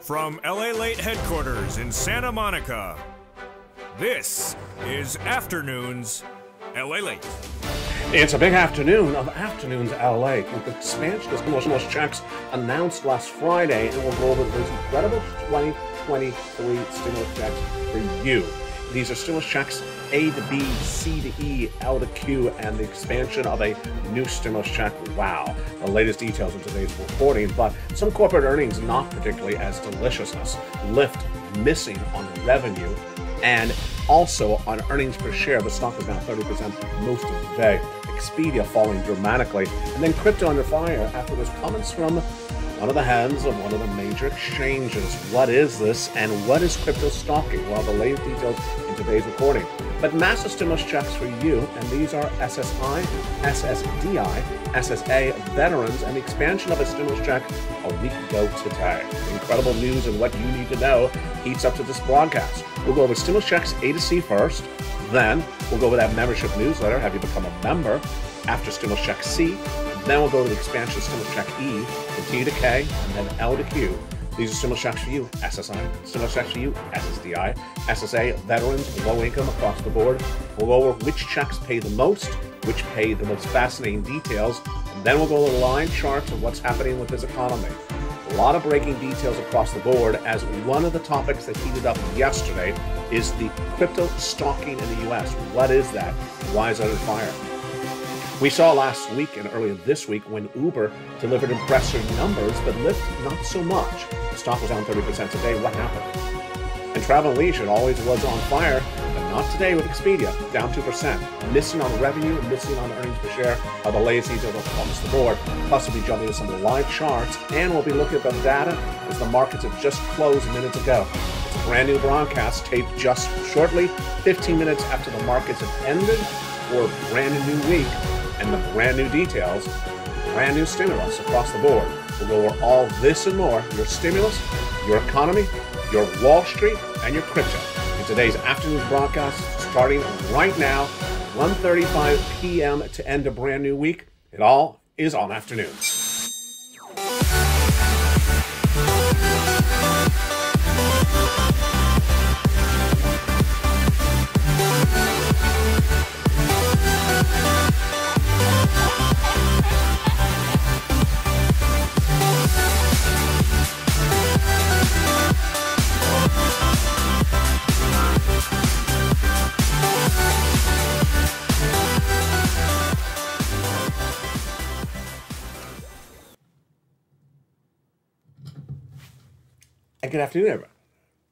From LA Late headquarters in Santa Monica, this is Afternoons LA Late. It's a big afternoon of Afternoons LA with the expansion of stimulus checks announced last Friday, and we'll go over those incredible 2023 stimulus checks for you. These are stimulus checks A to B, C to E, L to Q, and the expansion of a new stimulus check. Wow. The latest details in today's reporting, but some corporate earnings not particularly as deliciousness. Lyft missing on revenue and also on earnings per share. The stock is down 30% most of the day. Expedia falling dramatically, and then crypto under fire after those comments from one of the heads of one of the major exchanges. What is this, and what is crypto stalking? Well, the latest details in today's recording. But massive stimulus checks for you, and these are SSI, SSDI, SSA veterans, and the expansion of a stimulus check a week ago today. Incredible news and what you need to know heats up to this broadcast. We'll go over stimulus checks A to C first, then we'll go over that membership newsletter, have you become a member, after stimulus check C. Then we'll go to the expansion stimulus check E, from T to K, and then L to Q. These are stimulus checks for you, SSI, stimulus checks for you, SSDI, SSA, veterans, low income across the board. We'll go over which checks pay the most, which pay the most fascinating details, and then we'll go over the line charts of what's happening with this economy. A lot of breaking details across the board, as one of the topics that heated up yesterday is the crypto stalking in the US. What is that? Why is that on fire? We saw last week and earlier this week when Uber delivered impressive numbers, but Lyft not so much. The stock was down 30% today. What happened? And Travel and Leisure always was on fire, but not today with Expedia, down 2%. Missing on revenue, missing on earnings per share are the latest details across the board. Plus, we'll be jumping into some live charts, and we'll be looking at the data as the markets have just closed minutes ago. It's a brand new broadcast taped just shortly, 15 minutes after the markets have ended for a brand new week. And the brand new details, brand new stimulus across the board. We'll go over all this and more, your stimulus, your economy, your Wall Street, and your crypto in today's afternoon broadcast, starting right now, 1:35 p.m. to end a brand new week. It all is on Afternoons. And good afternoon, everyone.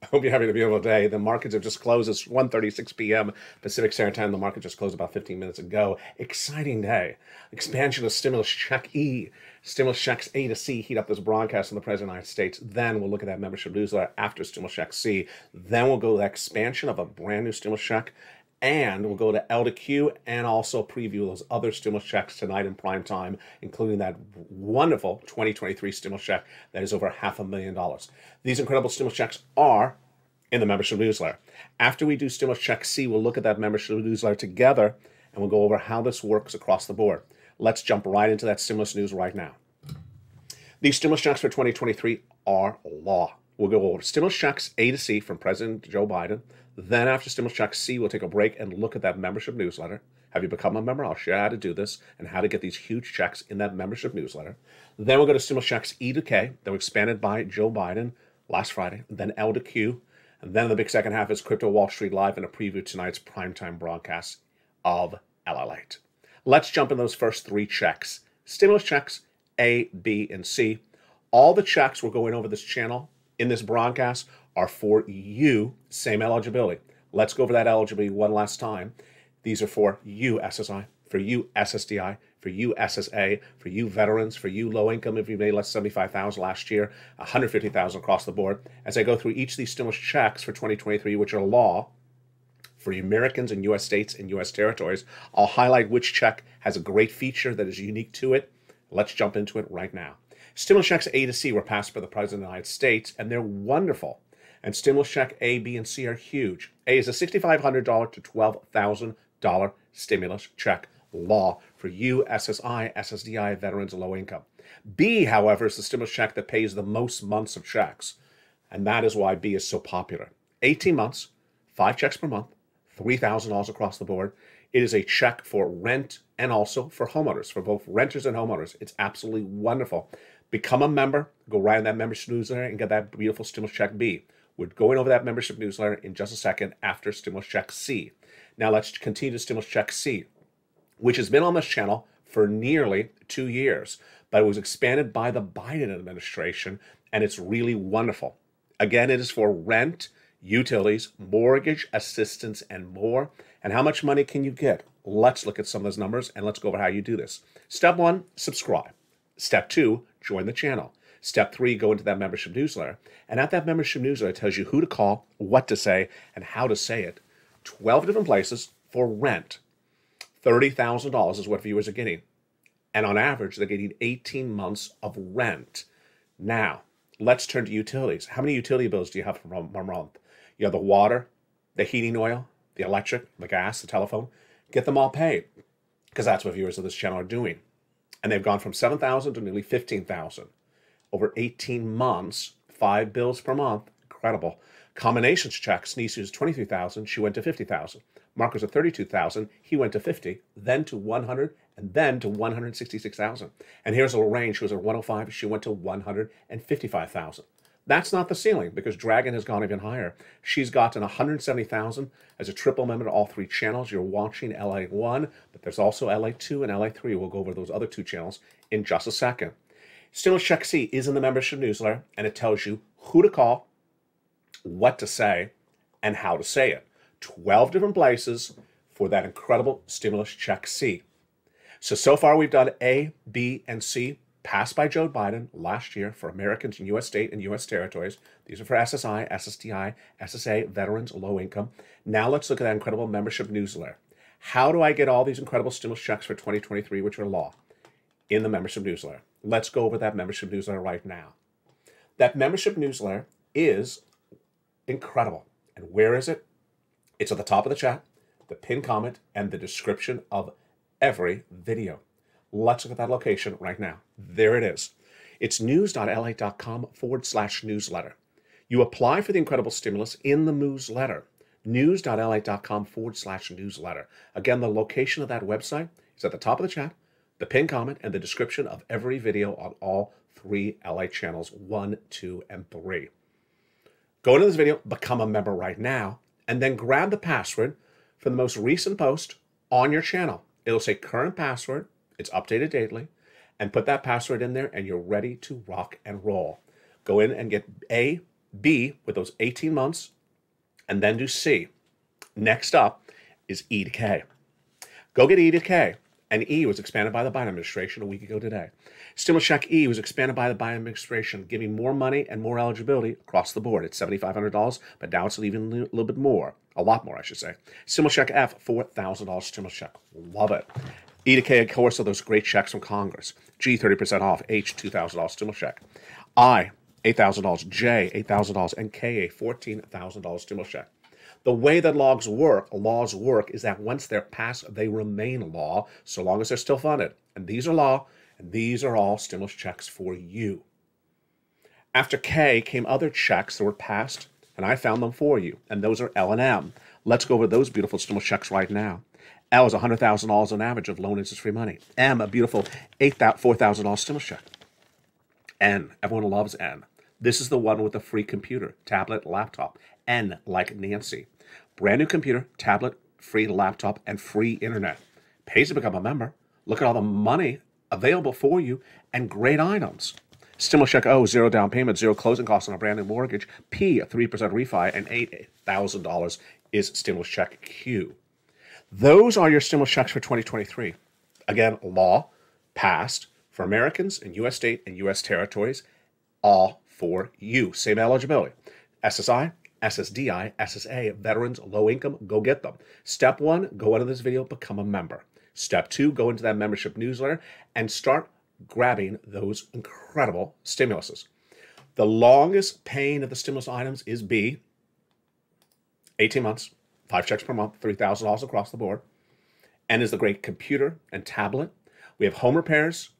I hope you're having a beautiful day. The markets have just closed. It's 1:36 p.m. Pacific Standard Time. The market just closed about 15 minutes ago. Exciting day. Expansion of stimulus check E. Stimulus checks A to C heat up this broadcast in the President of the United States. Then we'll look at that membership newsletter after stimulus check C. Then we'll go to the expansion of a brand new stimulus check. And we'll go to L to Q and also preview those other stimulus checks tonight in prime time, including that wonderful 2023 stimulus check that is over $500,000. These incredible stimulus checks are in the membership newsletter. After we do stimulus check C, we'll look at that membership newsletter together, and we'll go over how this works across the board. Let's jump right into that stimulus news right now. These stimulus checks for 2023 are law. We'll go over stimulus checks A to C from President Joe Biden. Then after stimulus check C, we'll take a break and look at that membership newsletter. Have you become a member? I'll share how to do this and how to get these huge checks in that membership newsletter. Then we'll go to stimulus checks E to K that were expanded by Joe Biden last Friday. Then L to Q. And then the big second half is Crypto Wall Street Live and a preview of tonight's primetime broadcast of LA Late. Let's jump in those first three checks. Stimulus checks A, B, and C. All the checks we're going over this channel in this broadcast are for you, same eligibility. Let's go over that eligibility one last time. These are for you, SSI, for you, SSDI, for you, SSA, for you, veterans, for you, low income, if you made less than $75,000 last year, $150,000 across the board. As I go through each of these stimulus checks for 2023, which are law, for Americans in U.S. states and U.S. territories, I'll highlight which check has a great feature that is unique to it. Let's jump into it right now. Stimulus checks A to C were passed by the President of the United States, and they're wonderful. And stimulus check A, B, and C are huge. A is a $6,500 to $12,000 stimulus check law for you, SSI, SSDI, veterans, and low income. B, however, is the stimulus check that pays the most months of checks. And that is why B is so popular. 18 months, 5 checks per month, $3,000 across the board. It is a check for rent and also for homeowners, for both renters and homeowners. It's absolutely wonderful. Become a member, go right in that membership newsletter and get that beautiful stimulus check B. We're going over that membership newsletter in just a second after stimulus check C. Now let's continue to stimulus check C, which has been on this channel for nearly 2 years, but it was expanded by the Biden administration, and it's really wonderful. Again, it is for rent, utilities, mortgage assistance, and more. And how much money can you get? Let's look at some of those numbers, and let's go over how you do this. Step 1, subscribe. Step 2, join the channel. Step 3, go into that membership newsletter. And at that membership newsletter, it tells you who to call, what to say, and how to say it. 12 different places for rent. $30,000 is what viewers are getting. And on average, they're getting 18 months of rent. Now, let's turn to utilities. How many utility bills do you have per month? You have the water, the heating oil, the electric, the gas, the telephone. Get them all paid, because that's what viewers of this channel are doing. And they've gone from 7,000 to nearly 15,000. Over 18 months, 5 bills per month. Incredible. Combinations checks. Nisi was 23,000. She went to 50,000. Mark was at 32,000. He went to 50, then to 100, and then to 166,000. And here's a little range. She was at 105. She went to 155,000. That's not the ceiling, because Dragon has gone even higher. She's gotten 170,000 as a triple member to all 3 channels. You're watching LA1, but there's also LA2 and LA3. We'll go over those other 2 channels in just a second. Stimulus Check C is in the membership newsletter, and it tells you who to call, what to say, and how to say it. 12 different places for that incredible Stimulus Check C. So far we've done A, B, and C, passed by Joe Biden last year for Americans in U.S. state and U.S. territories. These are for SSI, SSDI, SSA, veterans, low income. Now let's look at that incredible membership newsletter. How do I get all these incredible stimulus checks for 2023, which are law, in the membership newsletter? Let's go over that membership newsletter right now. That membership newsletter is incredible. And where is it? It's at the top of the chat, the pinned comment, and the description of every video. Let's look at that location right now. There it is. It's news.la.com/newsletter. You apply for the incredible stimulus in the newsletter. News.la.com/newsletter. Again, the location of that website is at the top of the chat, the pinned comment, and the description of every video on all 3 LA channels, 1, 2, and 3. Go into this video, become a member right now, and then grab the password for the most recent post on your channel. It'll say current password, it's updated daily, and put that password in there and you're ready to rock and roll. Go in and get A, B with those 18 months, and then do C. Next up is E to K. Go get E to K. And E was expanded by the Biden administration a week ago today. Stimulus Check E was expanded by the Biden administration, giving more money and more eligibility across the board. It's $7,500, but now it's even a little bit more. A lot more, I should say. Stimulus Check F, $4,000 stimulus check. Love it. E to K, of course, are those great checks from Congress. G, 30% off. H, $2,000 stimulus check. I, $8,000. J, $8,000. And K, a $14,000 stimulus check. The way that laws work is that once they're passed, they remain law so long as they're still funded. And these are law, and these are all stimulus checks for you. After K came other checks that were passed, and I found them for you, and those are L and M. Let's go over those beautiful stimulus checks right now. L is $100,000 on average of loan interest-free money. M, a beautiful $4,000 stimulus check. N, everyone loves N. This is the one with the free computer, tablet, laptop. N, like Nancy. Brand new computer, tablet, free laptop, and free internet. Pays to become a member. Look at all the money available for you and great items. Stimulus Check O, 0 down payment, 0 closing costs on a brand new mortgage. P, a 3% refi, and $8,000 is Stimulus Check Q. Those are your stimulus checks for 2023. Again, law, passed, for Americans in U.S. state and U.S. territories, all for you. Same eligibility. SSI, SSDI, SSA, veterans, low income, go get them. Step 1, go into this video, become a member. Step 2, go into that membership newsletter and start grabbing those incredible stimuluses. The longest paying of the stimulus items is B, 18 months, 5 checks per month, $3,000 across the board. N is the great computer and tablet. We have home repairs.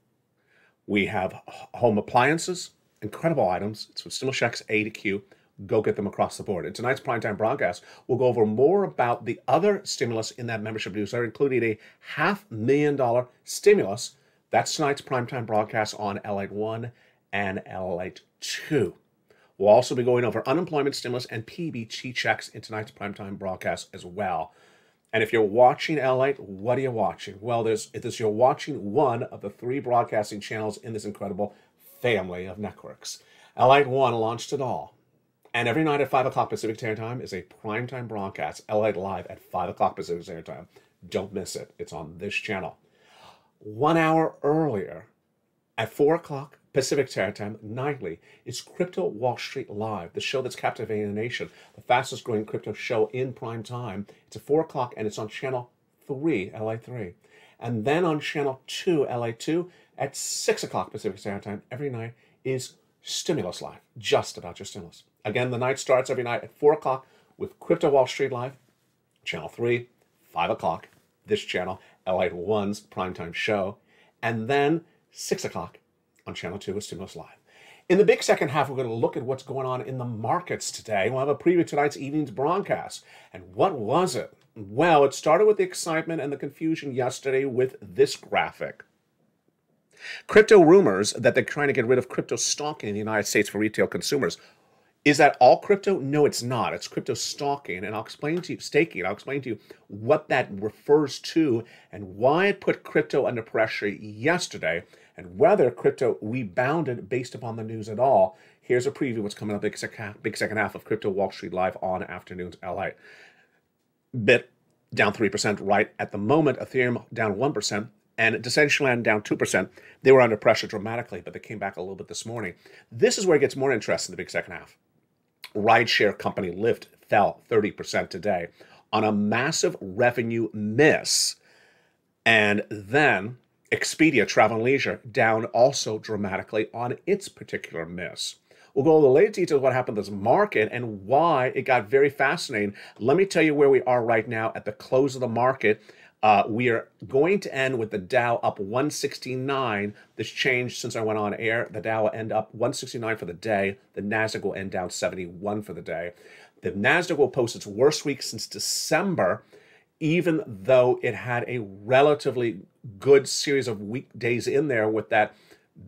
We have home appliances, incredible items. It's with stimulus checks A to Q. go get them across the board. In tonight's primetime broadcast, we'll go over more about the other stimulus in that membership newsletter, including a $500,000 stimulus. That's tonight's primetime broadcast on LA 1 and LA 2. We'll also be going over unemployment stimulus and PBT checks in tonight's primetime broadcast as well. And if you're watching LA, what are you watching? Well, you're watching one of the 3 broadcasting channels in this incredible family of networks. LA 1 launched it all. And every night at 5 o'clock Pacific Standard Time is a primetime broadcast, LA Live at 5 o'clock Pacific Standard Time. Don't miss it. It's on this channel. 1 hour earlier, at 4 o'clock Pacific Standard Time, nightly, is Crypto Wall Street Live, the show that's captivating the nation, the fastest growing crypto show in prime time. It's at 4 o'clock and it's on channel 3, LA 3. And then on channel 2, LA 2, at 6 o'clock Pacific Standard Time, every night is Stimulus Live, just about your stimulus. Again, the night starts every night at 4 o'clock with Crypto Wall Street Live, channel 3, 5 o'clock, this channel, LA 1's primetime show, and then 6 o'clock on channel 2 with Stimulus Live. In the big second half, we're going to look at what's going on in the markets today. We'll have a preview of tonight's evening's broadcast. And what was it? Well, it started with the excitement and the confusion yesterday with this graphic. Crypto rumors that they're trying to get rid of crypto stalking in the United States for retail consumers. Is that all crypto? No, it's not. It's crypto stalking, and I'll explain to you, staking. I'll explain to you what that refers to and why it put crypto under pressure yesterday, and whether crypto rebounded based upon the news at all. Here's a preview of what's coming up big second half of Crypto Wall Street Live on Afternoons LA. Bit down 3% right at the moment. Ethereum down 1%. And Decentraland down 2%. They were under pressure dramatically, but they came back a little bit this morning. This is where it gets more interesting in the big second half. Rideshare company Lyft fell 30% today on a massive revenue miss. And then Expedia Travel and Leisure down also dramatically on its particular miss. We'll go over the latest details of what happened to this market and why it got very fascinating. Let me tell you where we are right now at the close of the market. We are going to end with the Dow up 169. This changed since I went on air. The Dow will end up 169 for the day. The Nasdaq will end down 71 for the day. The Nasdaq will post its worst week since December, even though it had a relatively good series of weekdays in there with that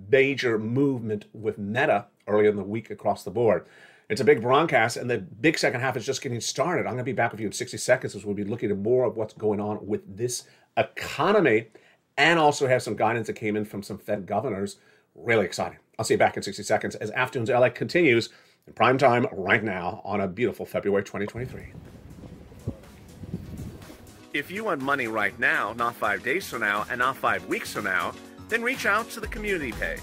major movement with Meta earlier in the week across the board. It's a big broadcast, and the big second half is just getting started. I'm going to be back with you in 60 seconds as we'll be looking at more of what's going on with this economy and also have some guidance that came in from some Fed governors. Really exciting. I'll see you back in 60 seconds as Afternoons LA continues in prime time right now on a beautiful February 2023. If you want money right now, not 5 days from now, and not 5 weeks from now, then reach out to the community page.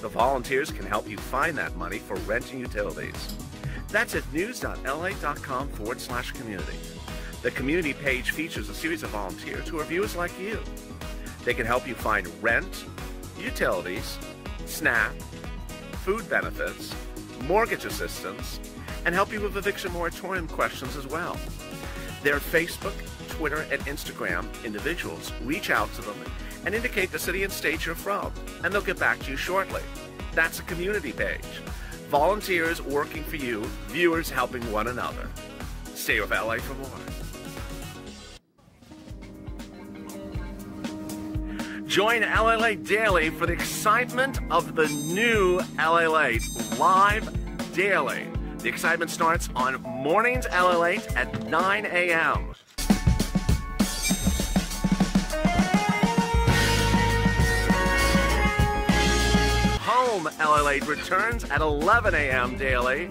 The volunteers can help you find that money for rent and utilities. That's at news.la.com/community. The community page features a series of volunteers who are viewers like you. They can help you find rent, utilities, SNAP, food benefits, mortgage assistance, and help you with eviction moratorium questions as well. Their Facebook, Twitter, and Instagram individuals reach out to them and indicate the city and state you're from, and they'll get back to you shortly. That's a community page. Volunteers working for you, viewers helping one another. Stay with LA for more. Join LA Daily for the excitement of the new LA Live Daily. The excitement starts on mornings LA at 9 a.m. Home LA returns at 11 a.m. daily.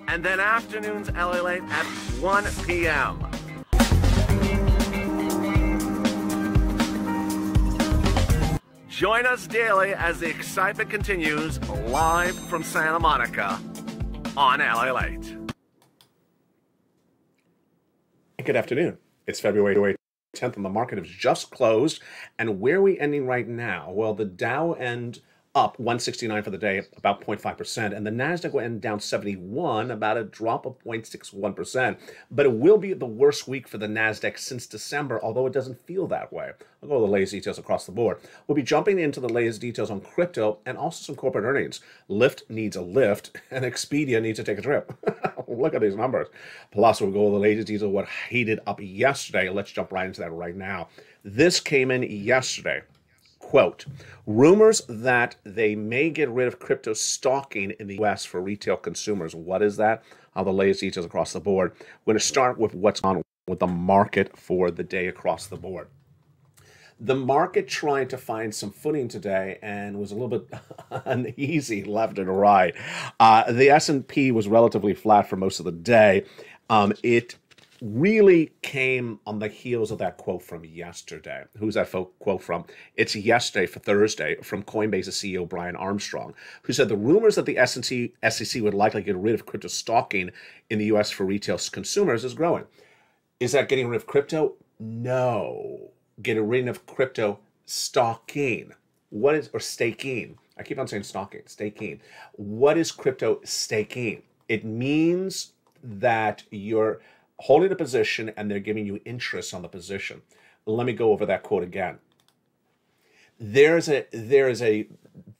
And then Afternoons LA at 1 p.m. Join us daily as the excitement continues live from Santa Monica on LA Late. Good afternoon. It's February 10th and the market has just closed. And where are we ending right now? Well, the Dow end up 169 for the day, about 0.5%, and the Nasdaq went down 71, about a drop of 0.61%. But it will be the worst week for the Nasdaq since December, although it doesn't feel that way. I'll go over the latest details across the board. We'll be jumping into the latest details on crypto and also some corporate earnings. Lyft needs a lift, and Expedia needs to take a trip. Look at these numbers. Plus, we'll go over the latest details of what heated up yesterday. Let's jump right into that right now. This came in yesterday. Quote, rumors that they may get rid of crypto stalking in the U.S. for retail consumers. What is that? All the latest details across the board. We're going to start with what's on with the market for the day across the board. The market tried to find some footing today and was a little bit uneasy left and right. The S&P was relatively flat for most of the day. It really came on the heels of that quote from yesterday. Who's that quote from? It's yesterday for Thursday from Coinbase's CEO Brian Armstrong, who said the rumors that the SEC would likely get rid of crypto stalking in the U.S. for retail consumers is growing. Is that getting rid of crypto? No. Getting rid of crypto stalking. What is, or staking? I keep on saying stalking, staking. What is crypto staking? It means that you're holding a position and they're giving you interest on the position. Let me go over that quote again. There is a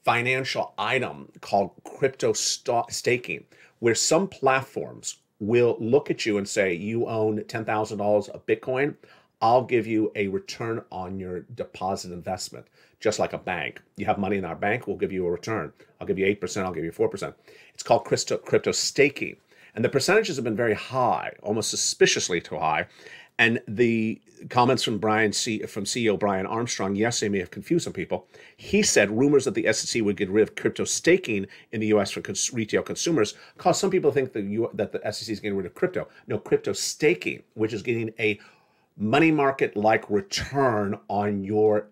financial item called crypto staking, where some platforms will look at you and say, you own $10,000 of Bitcoin, I'll give you a return on your deposit investment, just like a bank. You have money in our bank, we'll give you a return. I'll give you 8%, I'll give you 4%. It's called crypto staking. And the percentages have been very high, almost suspiciously too high. And the comments from CEO Brian Armstrong yesterday may have confused some people. He said rumors that the SEC would get rid of crypto staking in the U.S. for retail consumers cause some people to think that the SEC is getting rid of crypto. No, crypto staking, which is getting a money market-like return on your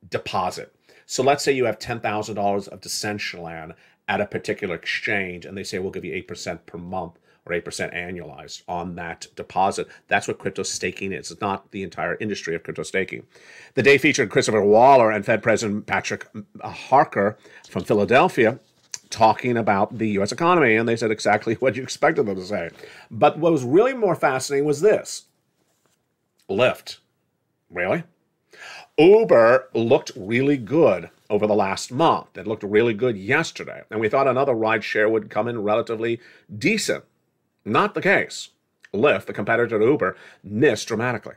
deposit. So let's say you have $10,000 of Decentraland at a particular exchange, and they say, we'll give you 8% per month or 8% annualized on that deposit. That's what crypto staking is. It's not the entire industry of crypto staking. The day featured Christopher Waller and Fed President Patrick Harker from Philadelphia talking about the U.S. economy, and they said exactly what you expected them to say. But what was really more fascinating was this. Lyft. Really? Uber looked really good over the last month. It looked really good yesterday. And we thought another rideshare would come in relatively decent. Not the case. Lyft, the competitor to Uber, missed dramatically.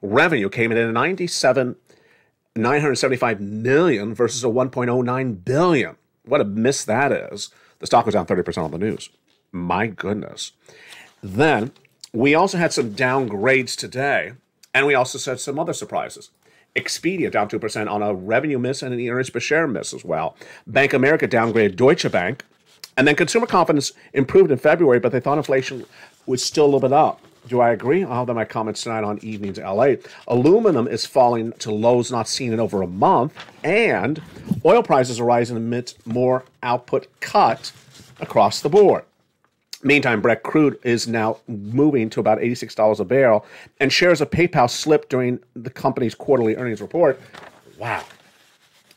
Revenue came in at $975 million versus a $1.09 billion. What a miss that is. The stock was down 30% on the news. My goodness. Then we also had some downgrades today, and we also said some other surprises. Expedia down 2% on a revenue miss and an earnings per share miss as well. Bank of America downgraded Deutsche Bank. And then consumer confidence improved in February, but they thought inflation was still a little bit up. Do I agree? I'll have my comments tonight on Evenings LA. Aluminum is falling to lows not seen in over a month. And oil prices are rising amidst more output cut across the board. Meantime, Brent crude is now moving to about $86 a barrel, and shares of PayPal slipped during the company's quarterly earnings report. Wow.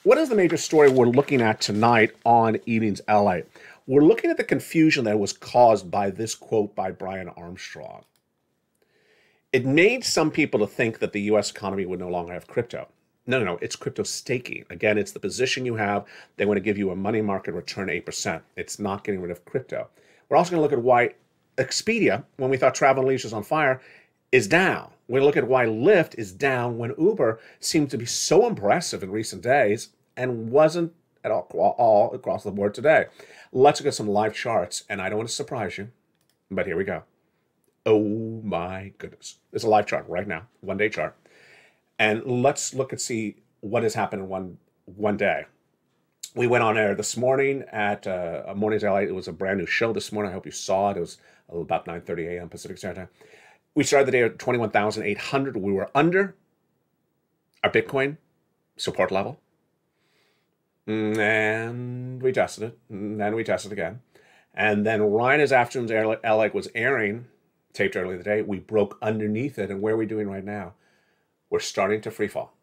What is the major story we're looking at tonight on Evenings LA? We're looking at the confusion that was caused by this quote by Brian Armstrong. It made some people to think that the U.S. economy would no longer have crypto. No, it's crypto staking. Again, it's the position you have. They want to give you a money market return 8%. It's not getting rid of crypto. We're also going to look at why Expedia, when we thought travel and leisure is on fire, is down. We're going to look at why Lyft is down when Uber seemed to be so impressive in recent days and wasn't at all across the board today. Let's look at some live charts, and I don't want to surprise you, but here we go. Oh my goodness. There's a live chart right now, one-day chart. And let's look and see what has happened in one day. We went on air this morning at Mornings LA. It was a brand new show this morning. I hope you saw it. It was about 9:30 a.m. Pacific Standard Time. We started the day at 21,800. We were under our Bitcoin support level. And we tested it. And then we tested again. And then right as Afternoons LA was airing, taped earlier today, we broke underneath it. And where are we doing right now? We're starting to free fall.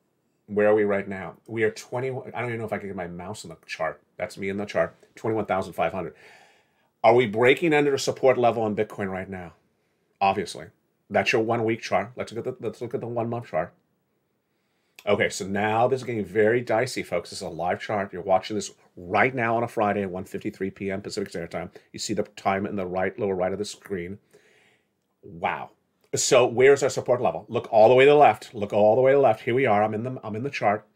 Where are we right now? We are 21. I don't even know if I can get my mouse on the chart. That's me in the chart. 21,500. Are we breaking under a support level on Bitcoin right now? Obviously. That's your 1 week chart. Let's look at the 1 month chart. Okay, so now this is getting very dicey, folks. This is a live chart. You're watching this right now on a Friday at 1:53 p.m. Pacific Standard Time. You see the time in the lower right of the screen. Wow. So where's our support level? Look all the way to the left. Look all the way to the left. Here we are. I'm in the chart.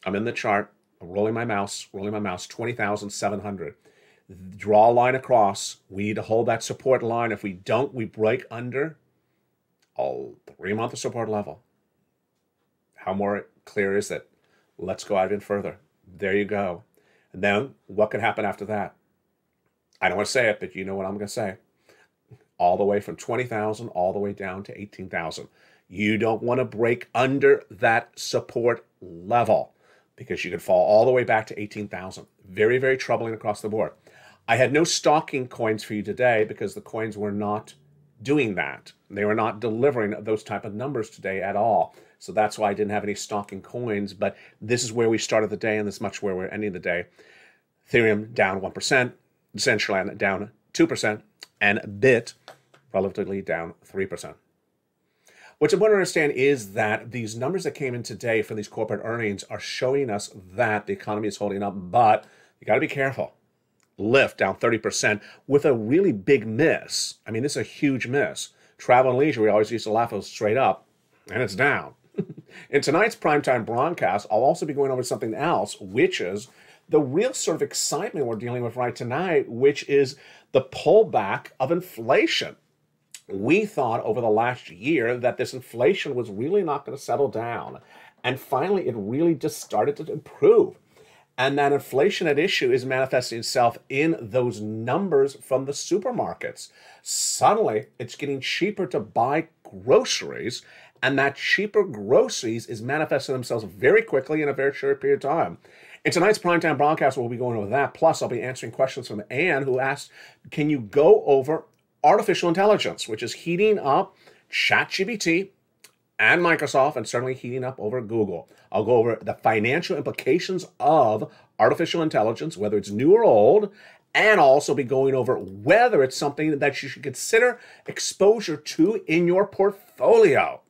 I'm in the chart. I'm rolling my mouse. 20,700. Draw a line across. We need to hold that support line. If we don't, we break under a 3 month of support level. How more clear is it? Let's go out even further. There you go. And then what could happen after that? I don't want to say it, but you know what I'm going to say. All the way from 20,000 all the way down to 18,000. You don't want to break under that support level because you could fall all the way back to 18,000. Very, very troubling across the board. I had no stalking coins for you today because the coins were not doing that. They were not delivering those type of numbers today at all. So that's why I didn't have any stalking coins. But this is where we started the day, and this is much where we're ending the day. Ethereum down 1%, Decentraland down 2%, and BIT relatively down 3%. What's important to understand is that these numbers that came in today for these corporate earnings are showing us that the economy is holding up, but you got to be careful. Lyft down 30% with a really big miss. I mean, this is a huge miss. Travel and leisure, we always used to laugh, it was straight up, and it's down. In tonight's primetime broadcast, I'll also be going over something else, which is the real sort of excitement we're dealing with right tonight, which is the pullback of inflation. We thought over the last year that this inflation was really not going to settle down. And finally, it really just started to improve. And that inflation at issue is manifesting itself in those numbers from the supermarkets. Suddenly, it's getting cheaper to buy groceries, and that cheaper groceries is manifesting themselves very quickly in a very short period of time. In tonight's primetime broadcast, we'll be going over that. Plus, I'll be answering questions from Anne, who asked, can you go over artificial intelligence, which is heating up ChatGPT and Microsoft, and certainly heating up over Google. I'll go over the financial implications of artificial intelligence, whether it's new or old, and I'll also be going over whether it's something that you should consider exposure to in your portfolio.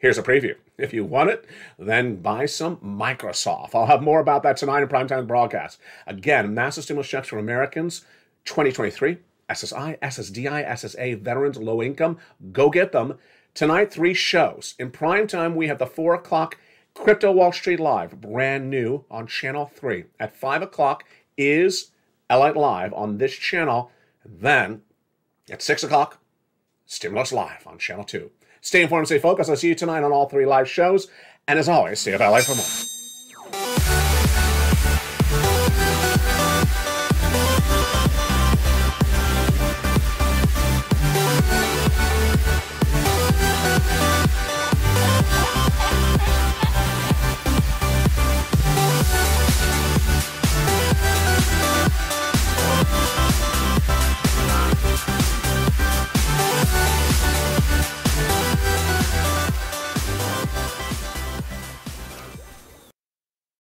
Here's a preview. If you want it, then buy some Microsoft. I'll have more about that tonight in primetime broadcast. Again, massive stimulus checks for Americans, 2023, SSI, SSDI, SSA, veterans, low income. Go get them. Tonight, 3 shows. In prime time, we have the 4 o'clock Crypto Wall Street Live, brand new on Channel 3. At 5 o'clock is Elite Live on this channel. Then, at 6 o'clock, Stimulus Live on Channel 2. Stay informed, stay focused. I'll see you tonight on all 3 live shows. And as always, stay up LA for more.